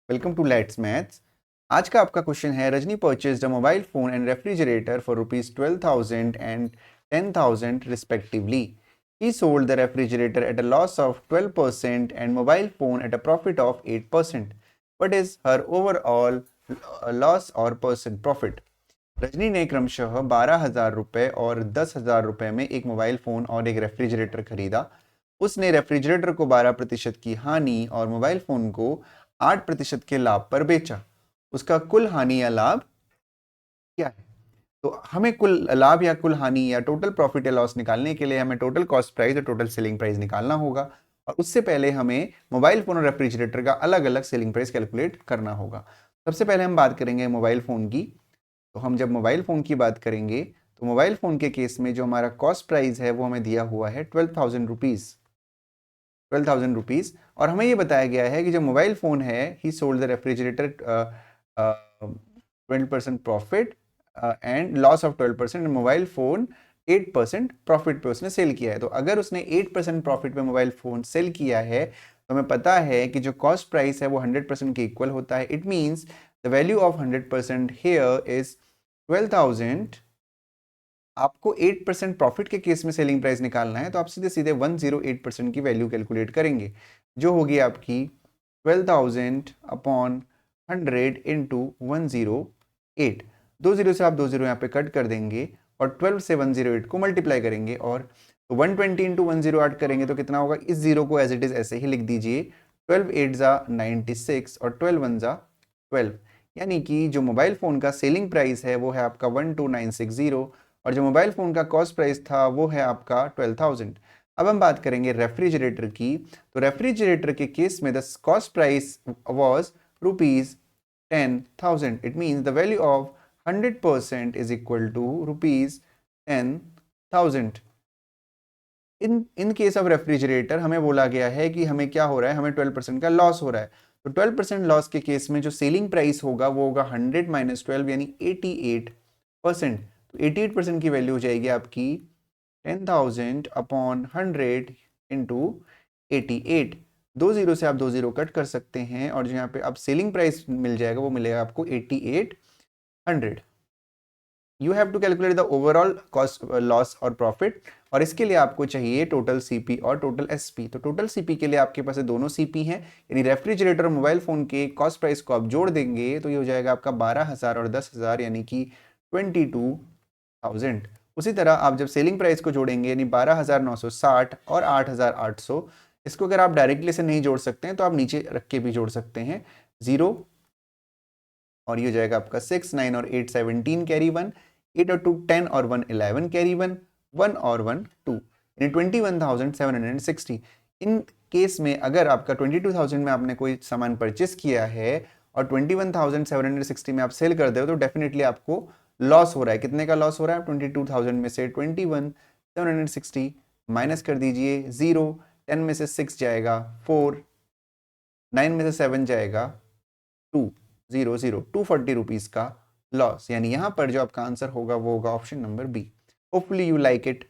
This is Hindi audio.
Welcome to let's maths. आज का आपका क्वेश्चन है, Rajni purchased a mobile phone and refrigerator for ₹12,000 and 10,000 respectively. He sold the refrigerator at a loss of 12% and mobile phone at a profit of 8%. What is her overall loss or percent profit? Rajni ने क्रमशः 12,000 रुपए और 10,000 रुपए में एक मोबाइल फोन और एक रेफ्रिजरेटर खरीदा। उसने रेफ्रिजरेटर को 12% की हानि और मोबाइल फोन को 8% के लाभ पर बेचा। उसका कुल हानि या लाभ क्या है? तो हमें कुल लाभ या कुल हानि या टोटल प्रॉफिट या लॉस निकालने के लिए हमें टोटल कॉस्ट प्राइस और टोटल सेलिंग प्राइस निकालना होगा, और उससे पहले हमें मोबाइल फोन और रेफ्रिजरेटर का अलग अलग सेलिंग प्राइस कैलकुलेट करना होगा। सबसे पहले हम बात करेंगे मोबाइल फोन की। तो हम जब मोबाइल फ़ोन की बात करेंगे तो मोबाइल फ़ोन के केस में जो हमारा कॉस्ट प्राइस है वो हमें दिया हुआ है 12,000 रुपीज़। और हमें ये बताया गया है कि जो मोबाइल फ़ोन है, ही sold the refrigerator 20% profit and loss of 12%, mobile phone 8% profit पे उसने सेल किया है। तो अगर उसने 8% प्रॉफिट पे मोबाइल फ़ोन सेल किया है तो हमें पता है कि जो कॉस्ट प्राइस है वो 100% के इक्वल होता है। It means the value of 100% here is 12,000। आपको 8% प्रॉफिट के केस में सेलिंग प्राइस निकालना है, तो आप सीधे सीधे 108% की वैल्यू कैलकुलेट करेंगे, जो होगी आपकी 12,000 अपॉन 100 इंटू 108। 20 से आप 20 यहाँ पे कट कर देंगे और 12 से 108 को मल्टीप्लाई करेंगे, और 120 इंटू 108 करेंगे तो कितना होगा? इस जीरो को एज इट इज ऐसे ही लिख दीजिए। 12 8 जा 96 और 12 1 जा 12, यानी कि जो मोबाइल फ़ोन का सेलिंग प्राइस है वो है आपका 12,960, और जो मोबाइल फ़ोन का कॉस्ट प्राइस था वो है आपका 12,000। अब हम बात करेंगे रेफ्रिजरेटर की। तो रेफ्रिजरेटर के केस में the cost price was ₹10,000। It means the value of 100% is equal to ₹10,000। In case of refrigerator हमें बोला गया है कि हमें क्या हो रहा है, हमें 12% का लॉस हो रहा है। तो 12% लॉस के केस में जो सेलिंग प्राइस होगा वो होगा 100 माइनस 12 यानी 88%। तो 88% की वैल्यू हो जाएगी आपकी 10,000 अपॉन 100 इंटू 88। 20 से आप 20 कट कर सकते हैं, और जो यहाँ पे अब सेलिंग प्राइस मिल जाएगा वो मिलेगा आपको 8800। You have to calculate the overall cost loss और प्रॉफिट, और इसके लिए आपको चाहिए टोटल सीपी और टोटल एसपी। तो टोटल सीपी के लिए आपके पास दोनों सीपी हैं, यानी रेफ्रिजरेटर और मोबाइल फोन के कॉस्ट प्राइस को आप जोड़ देंगे तो ये हो जाएगा आपका 12,000 और 10,000 यानी कि 22,000। उसी तरह आप जब सेलिंग प्राइस को जोड़ेंगे यानी 12,960 और 8,800, इसको अगर आप डायरेक्टली से नहीं जोड़ सकते हैं तो आप नीचे रख के भी जोड़ सकते हैं, 0, और ये हो जाएगा आपका 6 9 और 8 17 कैरी 1, 8 और 2 10 और 1 11 कैरी 1, 1 और 1 2, यानी 21,760। इन केस में अगर आपका 22,000 में आपने कोई सामान परचेस किया है और 21,760 में आप सेल कर दे हो तो डेफिनेटली आपको लॉस हो रहा है। कितने का लॉस हो रहा है? 22,000 में से 21,760 माइनस कर दीजिए 0, 10 में से 6 जाएगा 4, 9 में से 7 जाएगा 2, 0 0, 240 रुपीज़ का लॉस। यानी यहाँ पर जो आपका आंसर होगा वो होगा option number B. Hopefully you like it.